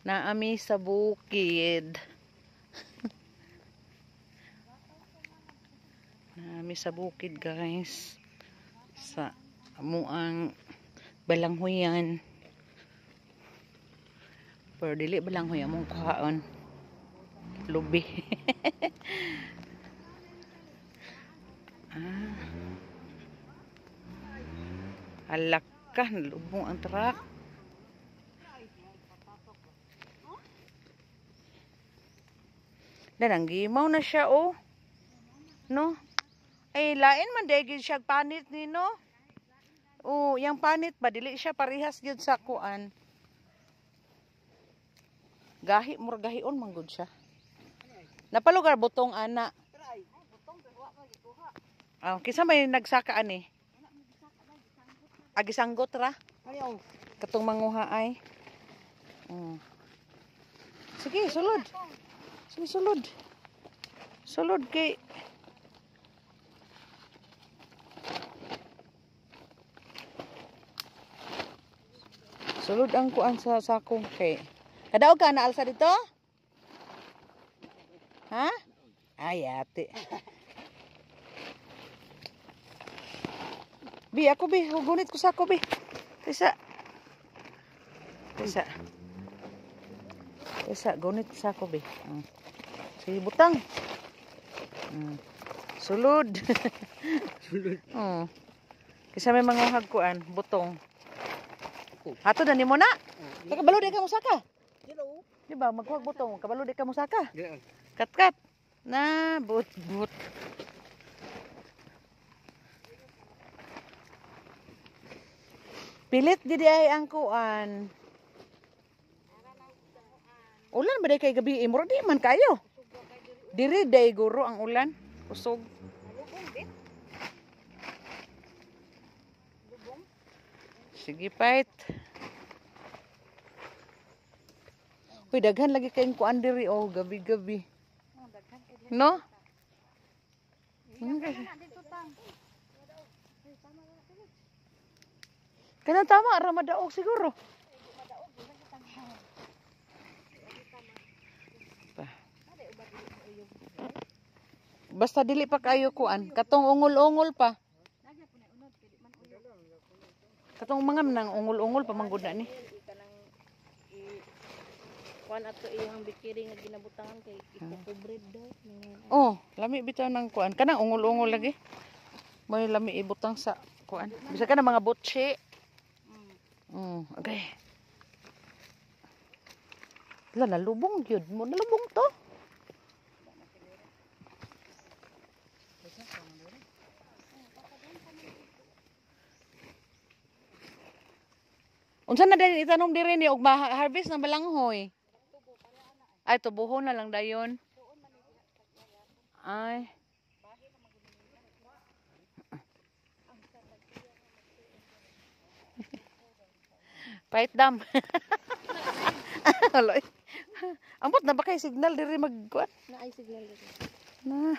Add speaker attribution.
Speaker 1: Naami sa bukid. Naami sa bukid, guys. Sa amuang balanghoyan. Pero dili balanghoy among kuhaon. Lubi. Alak ka, nalubong ang truck. Danang gimaw na siya, oh. No? Ay, lain man dahil siya panit ni, no? Oh, yung panit ba? Dili siya parihas yun sa kuan. Gahi, gahion man gud siya. Napalugar butong ana. Ah, kisa may nagsaka ani. Agisanggot ra. Katong manguha ay. Sige, sulod. Sige, sulod. Sulod kay sulod ang kuan sa sakong kay. Kadaog ka na alsa dito? Ha? Ay, ate. Bi, ako bi, hugunit ko sa ako bi. Isa. Isa, gunit sa ako bi. Sige, butang. Sulod. Sulod. Kisa may mga hagkuan, butong. Hato na ni mo na. Kabalo di ka musaka. Di ba, maghuwag butong. Kabalo di ka musaka. Kat. Na, but. Pilit gidi ay ang kuan. Ulan ba day kay gabi? Mura di man kayo. Diri day guro ang ulan. Usog. Sige, pait. Uy, daghan lagi kayong kuan diri, oh, gabi-gabi. No? Kaya tama, ramadaog siguro. Basta dili pa kayo kuan. Katong ungol-ungol pa. Katong mga nang ungol-ungol pa manggod na ni.
Speaker 2: Kuan ato iyang bikiri nga ginabutangan kay ipokubred daw.
Speaker 1: Oh, lami bitaw nang kuan. Kanang ungol-ungol lagi. May lami ibutang sa kuan. Bisa ka na mga butsi. Okay. Nalubong gyud mo. Nalubong to. Unsa na din itanom diri ni og harvest ng balanghoy? Ay, tubuhon na lang dayon. Ay. Pait dam. Aloy. Ambot na ba kay signal diri magkuan?
Speaker 2: Na ay signal diri.
Speaker 1: Na.